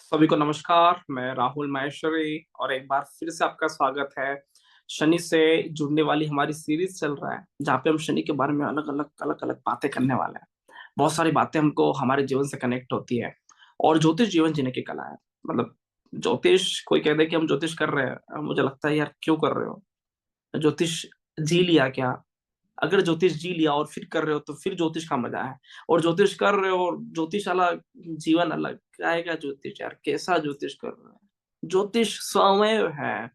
सभी को नमस्कार। मैं राहुल माहेश्वरी और एक बार फिर से आपका स्वागत है। शनि से जुड़ने वाली हमारी सीरीज चल रहा है जहाँ पे हम शनि के बारे में अलग अलग बातें करने वाले हैं। बहुत सारी बातें हमको हमारे जीवन से कनेक्ट होती है और ज्योतिष जीवन जीने की कला है। मतलब ज्योतिष, कोई कह दे कि हम ज्योतिष कर रहे हैं, मुझे लगता है यार क्यों कर रहे हो? ज्योतिष जी लिया क्या? अगर ज्योतिष जी लिया और फिर कर रहे हो तो फिर ज्योतिष का मजा है। और ज्योतिष कर रहे हो और ज्योतिष अलग, जीवन अलग, काय का ज्योतिष यार, कैसा ज्योतिष कर रहे हैं? ज्योतिष स्वयं है।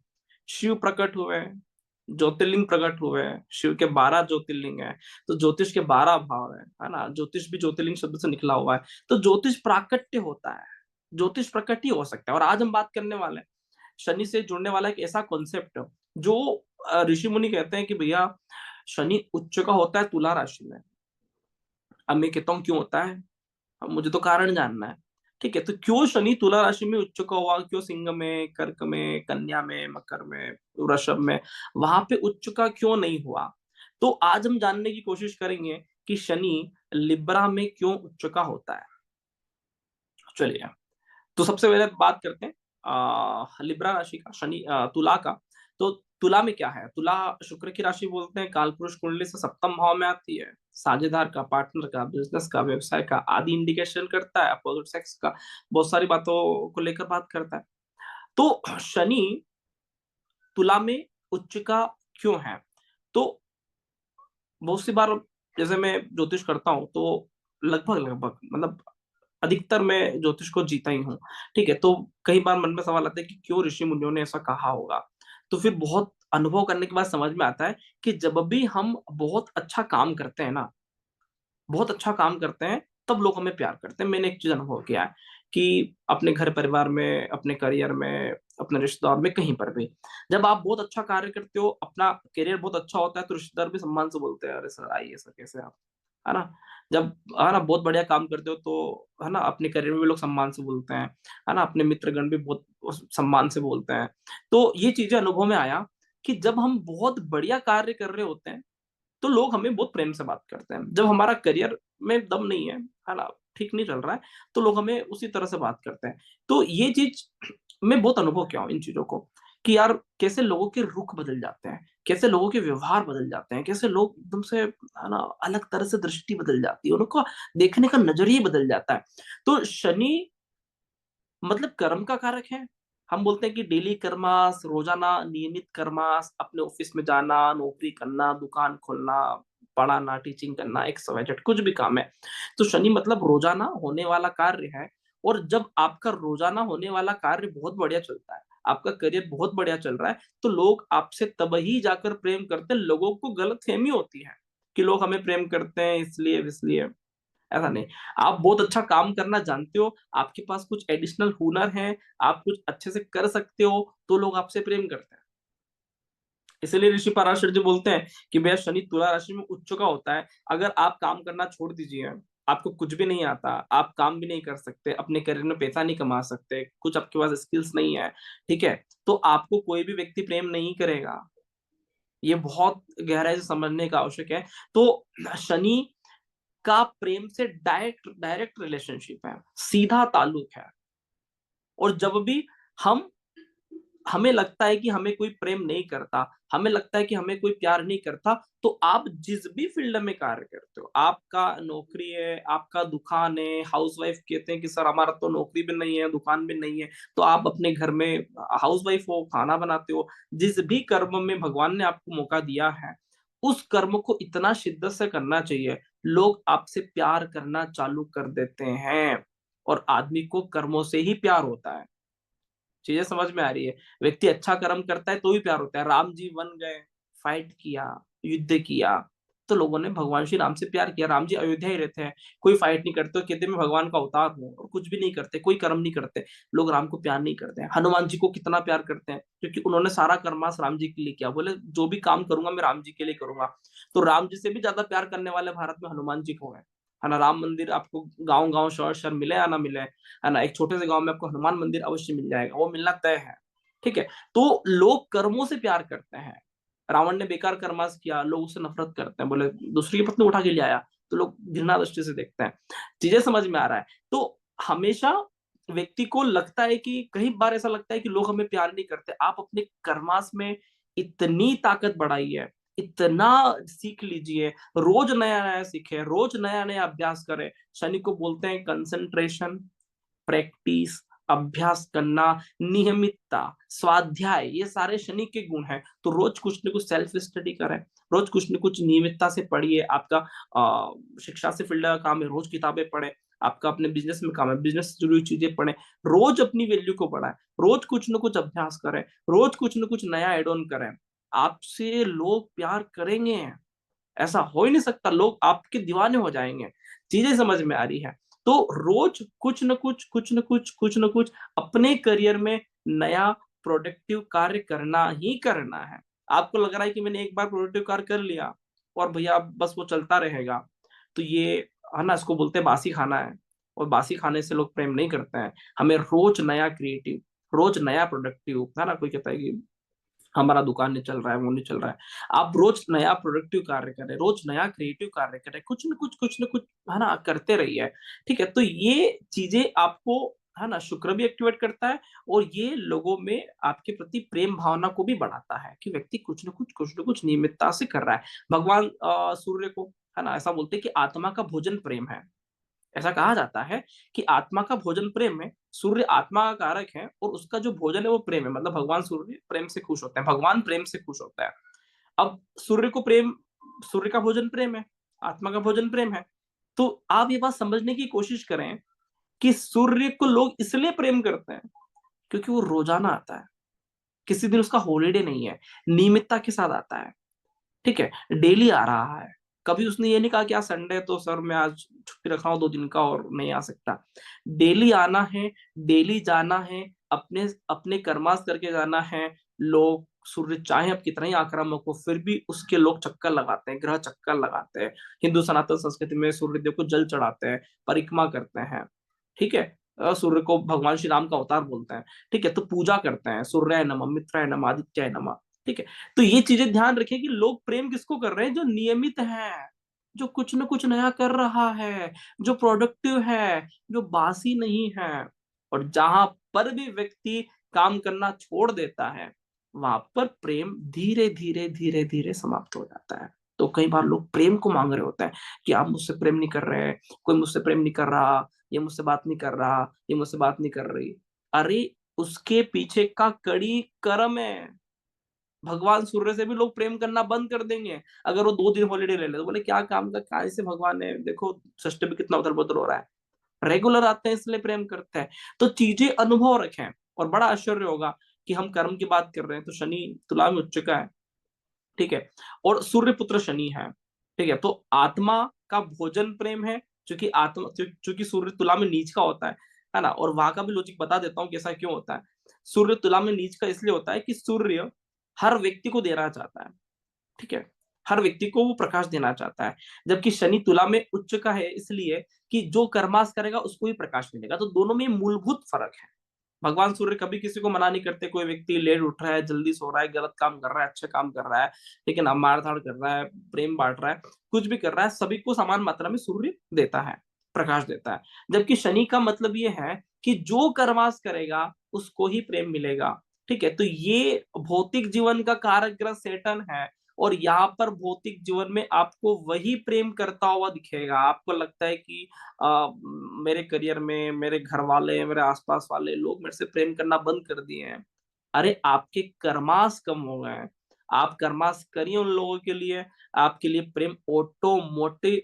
शिव प्रकट हुए, ज्योतिर्लिंग प्रकट हुए। शिव के 12 ज्योतिर्लिंग है, तो ज्योतिष के 12 भाव है ना। ज्योतिष भी ज्योतिर्लिंग शब्द से निकला हुआ है। तो ज्योतिष प्राकट्य होता है, ज्योतिष प्रकट ही हो सकता है। और आज हम बात करने वाले हैं शनि से जुड़ने वाला एक ऐसा कॉन्सेप्ट जो ऋषि मुनि कहते हैं कि भैया शनि उच्च का होता है तुला राशि में। अब मैं कहता हूँ क्यों होता है, अब मुझे तो कारण जानना है। ठीक है, तो क्यों शनि तुला राशि में उच्च का हुआ, क्यों सिंह में, कर्क में, कन्या में, मकर में, वृषभ में वहां पे उच्च का क्यों नहीं हुआ? तो आज हम जानने की कोशिश करेंगे कि शनि लिब्रा में क्यों उच्च का होता है। चलिए, तो सबसे पहले बात करते हैं लिब्रा राशि का, शनि तुला का। तो तुला में क्या है? तुला शुक्र की राशि बोलते हैं, कालपुरुष कुंडली से सप्तम भाव में आती है। साझेदार का, पार्टनर का, बिजनेस का, व्यवसाय का आदि इंडिकेशन करता है। अपोजिट सेक्स का, बहुत सारी बातों को लेकर बात करता है। तो शनि तुला में उच्च का क्यों है? तो बहुत सी बार जैसे मैं ज्योतिष करता हूँ तो लगभग लगभग मतलब अधिकतर मैं ज्योतिष को जीता ही हूँ। ठीक है, तो कई बार मन में सवाल आता है कि क्यों ऋषि मुनियों ने ऐसा कहा होगा। तो फिर बहुत अनुभव करने के बाद समझ में आता है कि जब भी हम बहुत अच्छा काम करते हैं ना, बहुत अच्छा काम करते हैं, तब लोग हमें प्यार करते हैं। मैंने एक चीज अनुभव किया है कि अपने घर परिवार में, अपने करियर में, अपने रिश्तेदार में, कहीं पर भी जब आप बहुत अच्छा कार्य करते हो, अपना करियर बहुत अच्छा होता है, तो रिश्तेदार भी सम्मान से बोलते हैं, अरे सर आइए सर, कैसे आप, है ना। जब, है ना, बहुत बढ़िया काम करते हो तो, है ना, अपने करियर में भी लोग सम्मान से बोलते हैं, है ना, अपने मित्रगण भी बहुत सम्मान से बोलते हैं। तो ये चीजें अनुभव में आया कि जब हम बहुत बढ़िया कार्य कर रहे होते हैं तो लोग हमें बहुत प्रेम से बात करते हैं। जब हमारा करियर में दम नहीं है ना, ठीक नहीं चल रहा है, तो लोग हमें उसी तरह से बात करते हैं। तो ये चीज मैं बहुत अनुभव किया हूँ इन चीजों को, कि यार कैसे लोगों के रुख बदल जाते हैं, कैसे लोगों के व्यवहार बदल जाते हैं, कैसे लोग एकदम से, है ना, अलग तरह से दृष्टि बदल जाती है, उनको देखने का नजरिया बदल जाता है। तो शनि मतलब कर्म का कारक है। हम बोलते हैं कि डेली कर्मास, रोजाना नियमित कर्मास, अपने ऑफिस में जाना, नौकरी करना, दुकान खोलना, पढ़ाना, टीचिंग करना, एक्स वाई जेड कुछ भी काम है, तो शनि मतलब रोजाना होने वाला कार्य है। और जब आपका रोजाना होने वाला कार्य बहुत बढ़िया चलता है, आपका करियर बहुत बढ़िया चल रहा है, तो लोग आपसे तब ही जाकर प्रेम करते हैं। लोगों को गलतफहमी होती है कि लोग हमें प्रेम करते हैं इसलिए इसलिए, ऐसा नहीं। आप बहुत अच्छा काम करना जानते हो, आपके पास कुछ एडिशनल हुनर है, आप कुछ अच्छे से कर सकते हो, तो लोग आपसे प्रेम करते हैं। इसलिए ऋषि पराशर जी बोलते हैं कि भैया शनि तुला राशि में उच्च का होता है। अगर आप काम करना छोड़ दीजिए, आपको कुछ भी नहीं आता, आप काम भी नहीं कर सकते, अपने करियर में पैसा नहीं कमा सकते, कुछ आपके पास स्किल्स नहीं है, ठीक है, तो आपको कोई भी व्यक्ति प्रेम नहीं करेगा। ये बहुत गहराई से समझने का आवश्यक है। तो शनि का प्रेम से डायरेक्ट डायरेक्ट रिलेशनशिप है, सीधा ताल्लुक है। और जब भी हम हमें लगता है कि हमें कोई प्रेम नहीं करता, हमें लगता है कि हमें कोई प्यार नहीं करता, तो आप जिस भी फील्ड में कार्य करते हो, आपका नौकरी है, आपका दुकान है, हाउसवाइफ कहते हैं कि सर हमारा तो नौकरी भी नहीं है, दुकान भी नहीं है, तो आप अपने घर में हाउसवाइफ हो, खाना बनाते हो, जिस भी कर्म में भगवान ने आपको मौका दिया है, उस कर्म को इतना शिद्दत से करना चाहिए, लोग आपसे प्यार करना चालू कर देते हैं। और आदमी को कर्मों से ही प्यार होता है। चीजें समझ में आ रही है? व्यक्ति अच्छा कर्म करता है तो ही प्यार होता है। राम जी वन गए, फाइट किया, युद्ध किया, तो लोगों ने भगवान श्री राम से प्यार किया। राम जी अयोध्या ही रहते हैं, कोई फाइट नहीं करते, कहते मैं भगवान का अवतार हूँ, और कुछ भी नहीं करते, कोई कर्म नहीं करते, लोग राम को प्यार नहीं करते हैं। हनुमान जी को कितना प्यार करते हैं, क्योंकि उन्होंने सारा कर्मास राम जी के लिए किया, बोले जो भी काम करूंगा मैं राम जी के लिए करूंगा। तो राम जी से भी ज्यादा प्यार करने वाले भारत में हनुमान जी को है ना। राम मंदिर आपको गांव गांव, शहर शहर मिले या ना मिले, है ना, एक छोटे से गांव में आपको हनुमान मंदिर अवश्य मिल जाएगा, वो मिलना तय है। ठीक है, तो लोग कर्मों से प्यार करते हैं। रावण ने बेकार कर्मास किया, लोग उससे नफरत करते हैं, बोले दूसरी की पत्नी उठा के ले आया, तो लोग घृणा दृष्टि से देखते हैं। चीजें समझ में आ रहा है? तो हमेशा व्यक्ति को लगता है कि कई बार ऐसा लगता है कि लोग हमें प्यार नहीं करते। आप अपने कर्मास में इतनी ताकत बढ़ाइए, इतना सीख लीजिए, रोज नया नया सीखे, रोज नया नया अभ्यास करें। शनि को बोलते हैं कंसंट्रेशन, प्रैक्टिस, अभ्यास करना, नियमितता, स्वाध्याय, ये सारे शनि के गुण हैं। तो रोज कुछ न कुछ सेल्फ स्टडी करें, रोज कुछ न कुछ नियमितता से पढ़िए। आपका शिक्षा से फील्ड का काम है, रोज किताबें पढ़ें। आपका अपने बिजनेस में काम है, बिजनेस से जुड़ी हुई चीजें पढ़ें। रोज अपनी वैल्यू को बढ़ाएं, रोज कुछ न कुछ अभ्यास करें, रोज कुछ न कुछ नया एड ऑन करें। आपसे लोग प्यार करेंगे, ऐसा हो ही नहीं सकता। लोग आपके दीवाने हो जाएंगे। चीजें समझ में आ रही है? तो रोज कुछ न कुछ कुछ न कुछ अपने करियर में नया प्रोडक्टिव कार्य करना ही करना है। आपको लग रहा है कि मैंने एक बार प्रोडक्टिव कार्य कर लिया और भैया बस वो चलता रहेगा, तो ये है ना, इसको बोलते हैं बासी खाना है। और बासी खाने से लोग प्रेम नहीं करते हैं। हमें रोज नया क्रिएटिव, रोज नया प्रोडक्टिव, है ना, कोई कहता है कि हमारा दुकान नहीं चल रहा है, वो नहीं चल रहा है। आप रोज नया प्रोडक्टिव कार्य करें, रोज नया क्रिएटिव कार्य करें, कुछ न कुछ है ना करते रहिए। ठीक है, तो ये चीजें आपको, है ना, शुक्र भी एक्टिवेट करता है। और ये लोगों में आपके प्रति प्रेम भावना को भी बढ़ाता है कि व्यक्ति कुछ न कुछ नियमितता से कर रहा है। भगवान सूर्य को, है ना, ऐसा बोलते हैं कि आत्मा का भोजन प्रेम है। ऐसा कहा जाता है कि आत्मा का भोजन प्रेम है। सूर्य आत्मा का कारक है और उसका जो भोजन है वो प्रेम है। मतलब भगवान सूर्य प्रेम से खुश होते हैं, भगवान प्रेम से खुश होता है। अब सूर्य को प्रेम, सूर्य का भोजन प्रेम है, आत्मा का भोजन प्रेम है। तो आप ये बात समझने की कोशिश करें कि सूर्य को लोग इसलिए प्रेम करते हैं क्योंकि वो रोजाना आता है, किसी दिन उसका हॉलीडे नहीं है, नियमितता के साथ आता है। ठीक है, डेली आ रहा है। कभी उसने ये नहीं कहा कि आज संडे है तो सर मैं आज छुट्टी रख रहा हूँ 2 दिन का और नहीं आ सकता। डेली आना है, डेली जाना है, अपने अपने कर्मास करके जाना है। लोग, सूर्य चाहे अब कितना ही आक्रामक हो फिर भी उसके लोग चक्कर लगाते हैं, ग्रह चक्कर लगाते हैं। हिंदू सनातन संस्कृति में सूर्य देव को जल चढ़ाते हैं, परिक्रमा करते हैं। ठीक है, सूर्य को भगवान श्री राम का अवतार बोलते हैं। ठीक है, तो पूजा करते हैं, सूर्याय नमः, मित्राय नमः, आदित्याय नमः। ठीक है, तो ये चीजें ध्यान रखें कि लोग प्रेम किसको कर रहे हैं? जो नियमित है, जो कुछ न कुछ नया कर रहा है, जो प्रोडक्टिव है, जो बासी नहीं है। और जहां पर भी व्यक्ति काम करना छोड़ देता है वहां पर प्रेम धीरे धीरे धीरे धीरे समाप्त हो जाता है। तो कई बार लोग प्रेम को मांग रहे होते हैं कि आप मुझसे प्रेम नहीं कर रहे, कोई मुझसे प्रेम नहीं कर रहा, ये मुझसे बात नहीं कर रहा, ये मुझसे बात नहीं कर रही। अरे, उसके पीछे का कड़ी कर्म है। भगवान सूर्य से भी लोग प्रेम करना बंद कर देंगे अगर वो 2 दिन हॉलीडे ले ले। तो बोले क्या काम का, काय से भगवान है, देखो सृष्टि भी कितना उधर पुधर हो रहा है। रेगुलर आते हैं इसलिए प्रेम करते हैं। तो चीजें अनुभव रखें। और बड़ा आश्चर्य होगा कि हम कर्म की बात कर रहे हैं तो शनि तुला में उच्च का है। ठीक है, और सूर्य पुत्र शनि है। ठीक है, तो आत्मा का भोजन प्रेम है, क्योंकि आत्मा, क्योंकि सूर्य तुला में नीच का होता है ना। और वहां का भी लॉजिक बता देता हूँ कि ऐसा क्यों होता है। सूर्य तुला में नीच का इसलिए होता है कि सूर्य हर व्यक्ति को देना चाहता है। ठीक है, हर व्यक्ति को वो प्रकाश देना चाहता है। जबकि शनि तुला में उच्च का है इसलिए कि जो कर्मास करेगा उसको ही प्रकाश मिलेगा। तो दोनों में मूलभूत फर्क है। भगवान सूर्य कभी किसी को मना नहीं करते। कोई व्यक्ति लेट उठ रहा है, जल्दी सो रहा है, गलत काम कर रहा है, अच्छा काम कर रहा है, लेकिन अब मारधाड़ कर रहा है, प्रेम बांट रहा है, कुछ भी कर रहा है, सभी को समान मात्रा में सूर्य देता है, प्रकाश देता है। जबकि शनि का मतलब ये है कि जो कर्मास करेगा उसको ही प्रेम मिलेगा। ठीक है, तो ये भौतिक जीवन का कारक ग्रह सेटन है। और यहाँ पर भौतिक जीवन में आपको वही प्रेम करता हुआ दिखेगा। आपको लगता है कि मेरे करियर में मेरे घर वाले, मेरे आसपास वाले लोग मेरे से प्रेम करना बंद कर दिए हैं। अरे, आपके कर्मास कम हो गए हैं। आप कर्मास करिए उन लोगों के लिए, आपके लिए प्रेम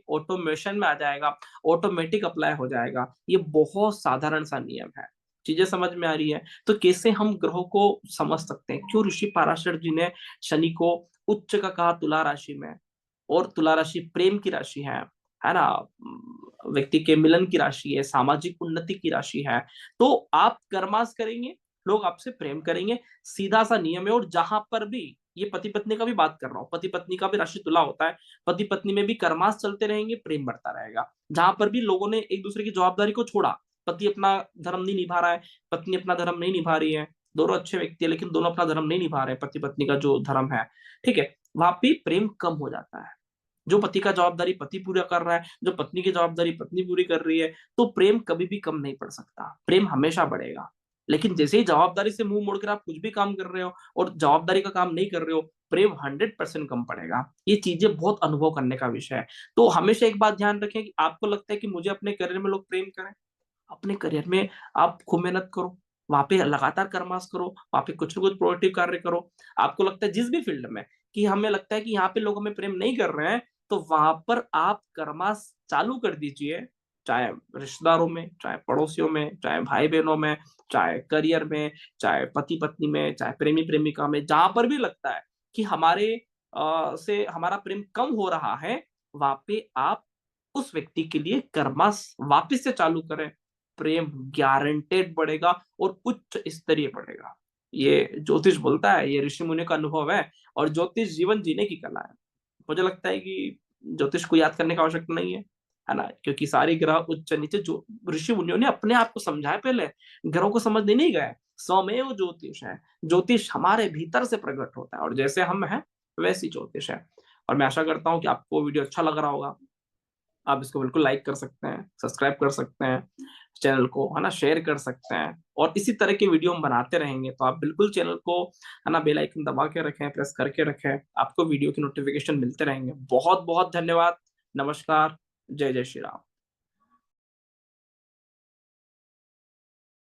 ऑटोमेशन में आ जाएगा, ऑटोमेटिक अप्लाई हो जाएगा। ये बहुत साधारण सा नियम है। चीजें समझ में आ रही है? तो कैसे हम ग्रहों को समझ सकते हैं? क्यों ऋषि पाराशर जी ने शनि को उच्च का कहा तुला राशि में? और तुला राशि प्रेम की राशि है ना, व्यक्ति के मिलन की राशि है, सामाजिक उन्नति की राशि है। तो आप कर्मास करेंगे, लोग आपसे प्रेम करेंगे। सीधा सा नियम है। और जहां पर भी, ये पति पत्नी का भी बात कर रहा हूँ, पति पत्नी का भी राशि तुला होता है, पति पत्नी में भी कर्मास चलते रहेंगे, प्रेम बढ़ता रहेगा। जहां पर भी लोगों ने एक दूसरे की जवाबदारी को छोड़ा, पति अपना धर्म नहीं निभा रहा है, पत्नी अपना धर्म नहीं निभा रही है, दोनों अच्छे व्यक्ति है लेकिन दोनों अपना धर्म नहीं निभा रहे, पति पत्नी का जो धर्म है, ठीक है, वहां पे प्रेम कम हो जाता है। जो पति का जवाबदारी पति पूरा कर रहा है, जो पत्नी की जवाबदारी पत्नी पूरी कर रही है, तो प्रेम कभी भी कम नहीं पड़ सकता, प्रेम हमेशा बढ़ेगा। लेकिन जैसे ही जवाबदारी से मुंह मोड़कर आप कुछ भी काम कर रहे हो और जवाबदारी का काम नहीं कर रहे हो, प्रेम 100% कम पड़ेगा। ये चीजें बहुत अनुभव करने का विषय है। तो हमेशा एक बात ध्यान रखें कि आपको लगता है कि मुझे अपने करियर में लोग प्रेम करें, अपने करियर में आप खूब मेहनत करो, वहाँ पे लगातार कर्माश करो, वहाँ पे कुछ न कुछ प्रोडक्टिव कार्य करो। आपको लगता है जिस भी फील्ड में कि हमें लगता है कि यहाँ पे लोग हमें प्रेम नहीं कर रहे हैं, तो वहाँ पर आप कर्माश चालू कर दीजिए, चाहे रिश्तेदारों में, चाहे पड़ोसियों में, चाहे भाई-बहनों में, चाहे करियर में, चाहे पति-पत्नी में, चाहे प्रेमी-प्रेमिका में, जहाँ पर भी लगता है कि हमारे से हमारा प्रेम कम हो रहा है, वहाँ पे आप उस व्यक्ति के लिए कर्माश वापिस से चालू करें। प्रेम गारंटेड बढ़ेगा और उच्च स्तरीय बढ़ेगा। ये ज्योतिष बोलता है, ये ऋषि मुनियों का अनुभव है और ज्योतिष जीवन जीने की कला है। मुझे लगता है कि ज्योतिष को याद करने की आवश्यकता नहीं है ना? क्योंकि सारे ग्रह उच्च-नीच जो ऋषि मुनियों ने अपने आप को समझा है पहले, ग्रहों को समझने नहीं गए। स्वमेव ज्योतिष है, ज्योतिष हमारे भीतर से प्रकट होता है और जैसे हम हैं, वैसी ज्योतिष है। और मैं आशा करता हूँ कि आपको वीडियो अच्छा लग रहा होगा। आप इसको बिल्कुल लाइक कर सकते हैं, सब्सक्राइब कर सकते हैं चैनल को, है ना? शेयर कर सकते हैं और इसी तरह की वीडियो हम बनाते रहेंगे, तो आप बिल्कुल चैनल को, है ना, बेल आइकन दबा के रखें, प्रेस करके रखें, आपको वीडियो की नोटिफ़िकेशन मिलते रहेंगे। बहुत-बहुत धन्यवाद। नमस्कार। जय जय श्री राम।